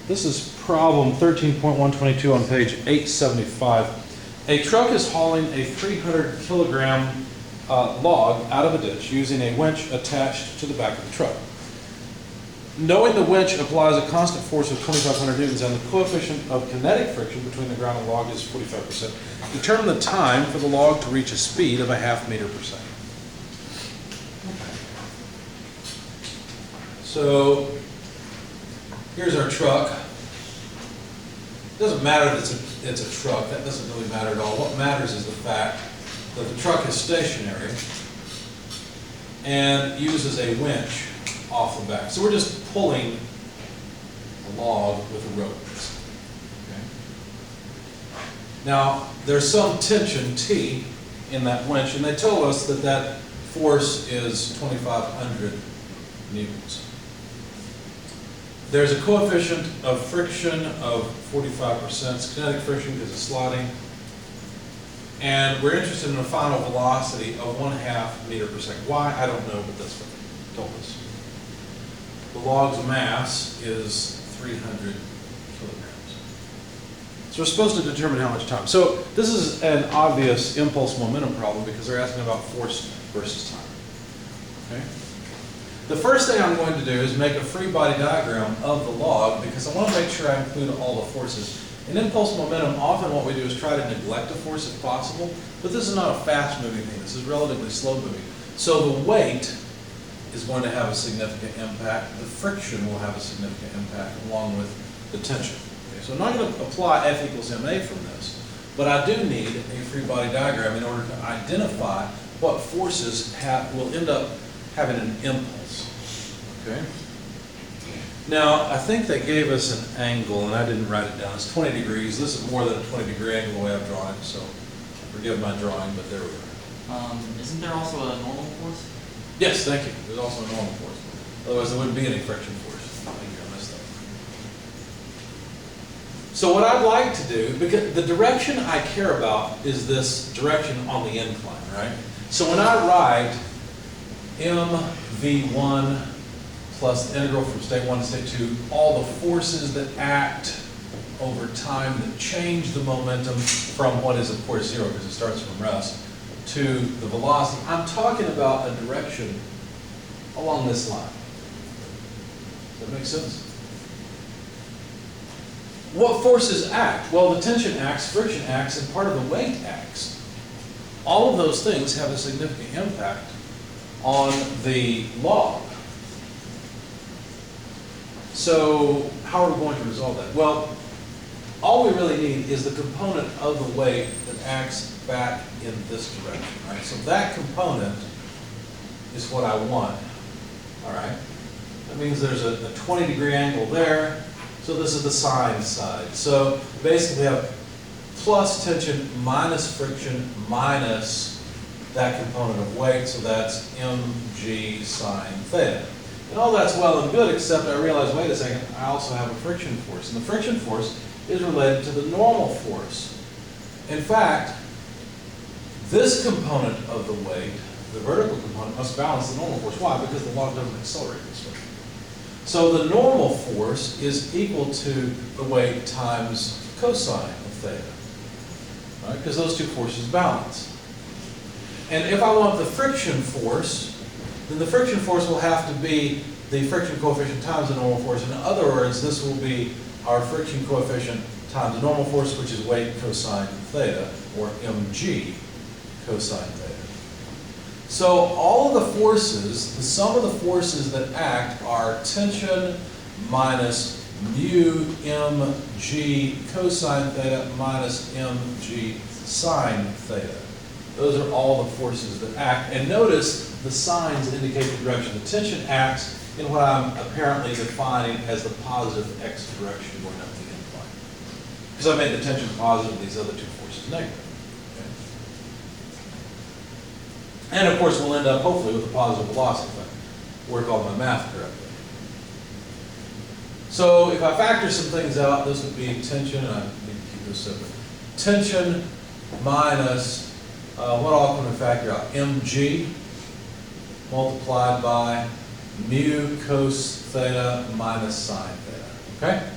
This is problem 13.122 on page 875. A truck is hauling a 300 kilogram log out of a ditch using a winch attached to the back of the truck. Knowing the winch applies a constant force of 2,500 newtons and the coefficient of kinetic friction between the ground and log is 45%, determine the time for the log to reach a speed of a ½ meter per second. So here's our truck. It doesn't matter if it's a truck, that doesn't really matter at all. What matters is the fact that the truck is stationary and uses a winch off the back. So we're just pulling a log with a rope. Okay. Now, there's some tension T in that winch, and they told us that that force is 2,500 newtons. There's a coefficient of friction of 45%. It's kinetic friction because it's sliding. And we're interested in a final velocity of 1/2 meter per second. Why? I don't know, but that's what they told us. The log's mass is 300 kilograms. So we're supposed to determine how much time. So this is an obvious impulse momentum problem because they're asking about force versus time. Okay? The first thing I'm going to do is make a free body diagram of the log because I want to make sure I include all the forces. In impulse momentum, often what we do is try to neglect a force if possible, but this is not a fast moving thing. This is relatively slow moving. So the weight is going to have a significant impact. The friction will have a significant impact along with the tension. Okay, so I'm not going to apply F equals ma from this, but I do need a free body diagram in order to identify what forces will end up having an impulse. Okay. Now, I think they gave us an angle, and I didn't write it down. It's 20 degrees. This is more than a 20-degree angle the way I've drawn it, so forgive my drawing, but there we are. Isn't there also a normal force? Yes, thank you. There's also a normal force. Otherwise, there wouldn't be any friction force. Thank you, I missed that. So what I'd like to do, because the direction I care about is this direction on the incline, right? So when I write mv1 plus the integral from state 1 to state 2, all the forces that act over time that change the momentum from what is, of course, 0 because it starts from rest, to the velocity. I'm talking about a direction along this line. Does that make sense? What forces act? Well, the tension acts, friction acts, and part of the weight acts. All of those things have a significant impact on the log. So how are we going to resolve that? Well, all we really need is the component of the weight that acts back in this direction, right? So that component is what I want, all right? That means there's a 20-degree angle there, so this is the sine side. So basically we have plus tension minus friction minus that component of weight, so that's mg sine theta. And all that's well and good, except I realize, wait a second, I also have a friction force. And the friction force is related to the normal force. In fact, this component of the weight, the vertical component, must balance the normal force. Why? Because the log doesn't accelerate this way. So the normal force is equal to the weight times cosine of theta, right? Because those two forces balance. And if I want the friction force, then the friction force will have to be the friction coefficient times the normal force. In other words, this will be our friction coefficient times the normal force, which is weight cosine theta, or mg cosine theta. So all of the forces, the sum of the forces that act are tension minus mu mg cosine theta minus mg sine theta. Those are all the forces that act. And notice the signs indicate the direction. The tension acts in what I'm apparently defining as the positive x direction going up the incline. Because I made the tension positive, these other two forces negative. Okay? And of course, we'll end up hopefully with a positive velocity if I work all my math correctly. So if I factor some things out, this would be tension, and I need to keep this separate. Tension minus, what all can we factor out? mg multiplied by mu cos theta minus sine theta. Okay?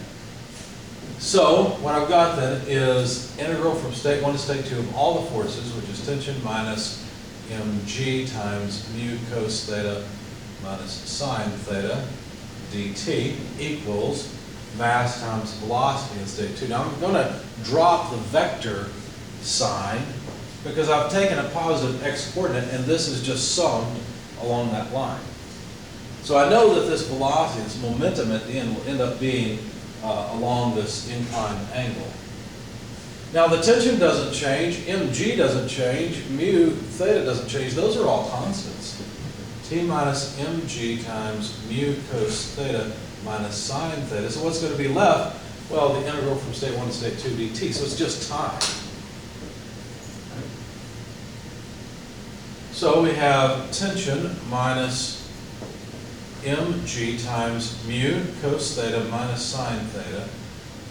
So what I've got then is integral from state 1 to state 2 of all the forces, which is tension minus mg times mu cos theta minus sine theta dt equals mass times velocity in state 2. Now I'm going to drop the vector sign because I've taken a positive x coordinate and this is just summed along that line. So I know that this velocity, this momentum at the end will end up being along this inclined angle. Now the tension doesn't change, mg doesn't change, mu theta doesn't change. Those are all constants. T minus mg times mu cos theta minus sine theta. So what's going to be left? Well, the integral from state 1 to state 2 dt. So it's just time. So we have tension minus mg times mu cos theta minus sine theta,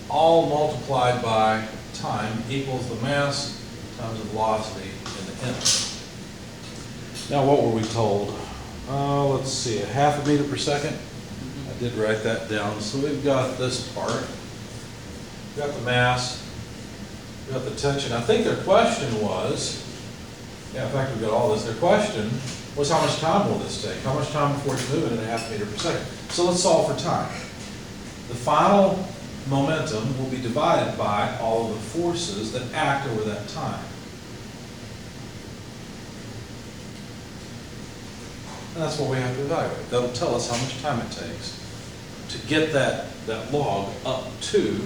all multiplied by time equals the mass times the velocity in the end. Now what were we told? Let's see, 1/2 meter per second. I did write that down. So we've got this part. We've got the mass. We've got the tension. I think their question was, yeah, in fact, we've got all this. Their question was how much time will this take? How much time before it's moving at 1/2 meter per second? So let's solve for time. The final momentum will be divided by all of the forces that act over that time. And that's what we have to evaluate. That'll tell us how much time it takes to get that log up to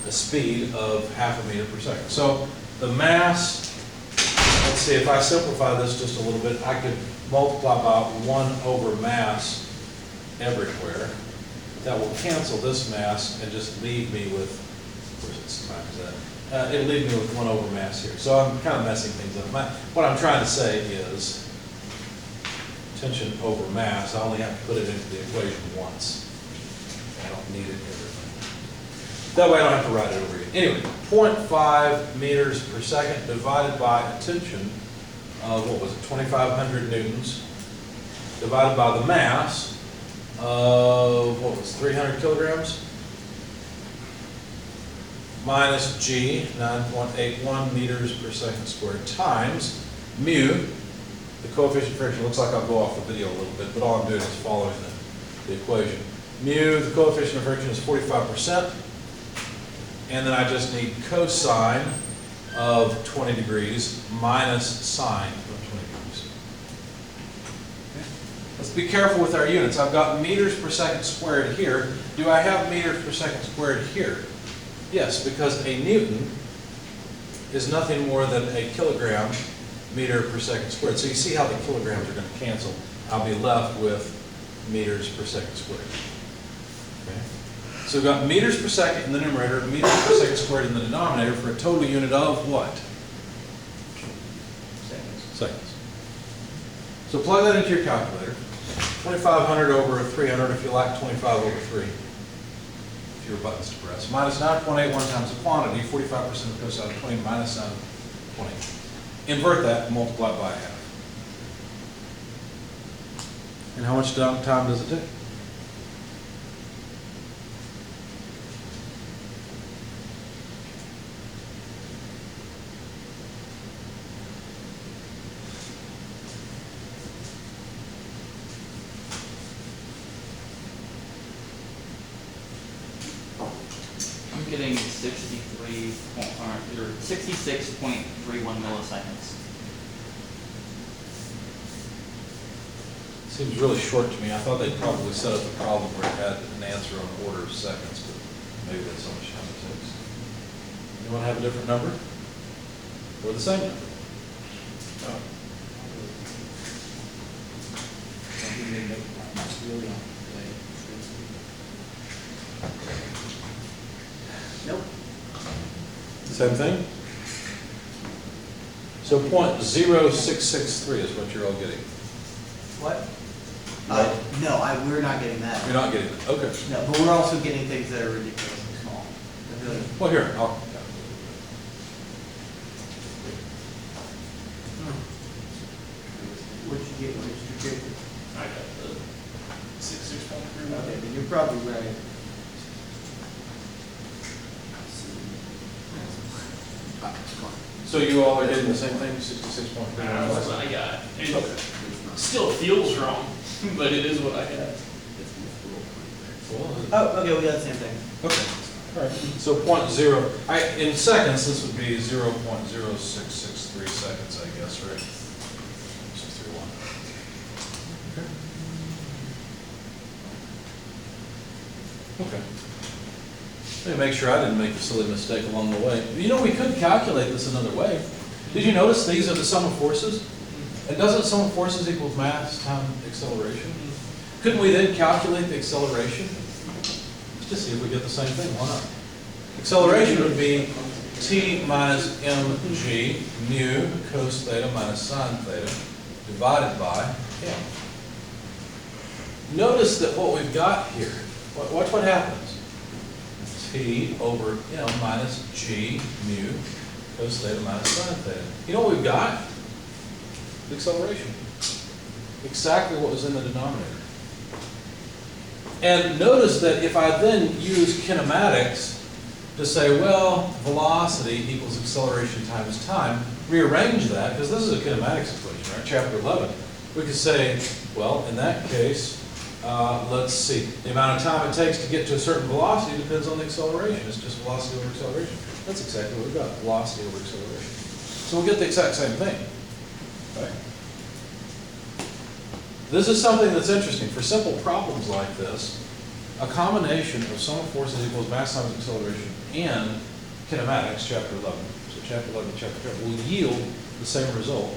the speed of 1/2 meter per second. So the mass, let's see, if I simplify this just a little bit, I could multiply by 1 over mass everywhere. That will cancel this mass and just leave me with, of course it's times that, it'll leave me with 1 over mass here. So I'm kind of messing things up. What I'm trying to say is tension over mass, I only have to put it into the equation once. I don't need it everything. That way I don't have to write it over again. Anyway, 0.5 meters per second divided by a tension of, what was it, 2,500 newtons, divided by the mass of, what was 300 kilograms, minus g, 9.81 meters per second squared, times mu, the coefficient of friction. Looks like I'll go off the video a little bit, but all I'm doing is following the equation. Mu, the coefficient of friction is 45%, and then I just need cosine of 20 degrees minus sine of 20 degrees. Okay. Let's be careful with our units. I've got meters per second squared here. Do I have meters per second squared here? Yes, because a newton is nothing more than a kilogram meter per second squared. So you see how the kilograms are going to cancel. I'll be left with meters per second squared. Okay. So we've got meters per second in the numerator, meters per second squared in the denominator for a total unit of what? Seconds. So plug that into your calculator. 2,500 over 300 if you like, 25 over 3. Fewer buttons to press. Minus 9.81 times the quantity, 45% of cosine of 20 minus sine of 20. Invert that and multiply by 1/2. And how much time does it take? I'm getting 66.31 milliseconds. Seems really short to me. I thought they'd probably set up a problem where it had an answer on order of seconds, but maybe that's how much time it takes. Anyone have a different number? Or the same number? Oh. Nope. Same thing? So 0.0663 is what you're all getting. What? No. No, we're not getting that. You're not getting it, okay. No, but we're also getting things that are ridiculously small. They're really- Well, here, I'll. What'd you get, what did you get? I got the 66.31. Okay, but you're probably right. So you all are getting the same thing, 66.3? That's what I got. It still feels wrong, but it is what I got. Oh, okay, we got the same thing. Okay, all right. So in seconds, this would be 0.0663 seconds, I guess, right? 631. Okay. Let me make sure I didn't make a silly mistake along the way. You know, we could calculate this another way. Did you notice these are the sum of forces? And doesn't sum of forces equal mass times acceleration? Couldn't we then calculate the acceleration? Let's just see if we get the same thing. Why not? Acceleration would be t minus mg mu cos theta minus sine theta divided by m. Notice that what we've got here, watch what happens. T over m minus g mu cos theta minus sine theta. You know what we've got? The acceleration. Exactly what was in the denominator. And notice that if I then use kinematics to say, well, velocity equals acceleration times time, rearrange that, because this is a kinematics equation, right? Chapter 11. We could say, well, in that case, let's see, the amount of time it takes to get to a certain velocity depends on the acceleration. It's just velocity over acceleration. That's exactly what we've got, velocity over acceleration. So we'll get the exact same thing. Right? This is something that's interesting. For simple problems like this, a combination of sum of forces equals mass times acceleration and kinematics, chapter 11, so chapter 11 and chapter 12, will yield the same result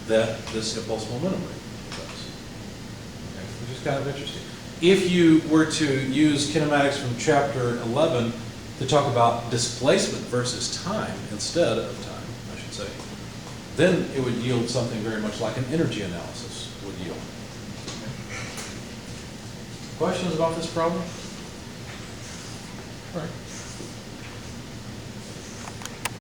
that this impulse momentum rate does. Okay? Which is kind of interesting. If you were to use kinematics from chapter 11 to talk about displacement versus time instead of time, I should say, then it would yield something very much like an energy analysis would yield. Okay. Questions about this problem? All right.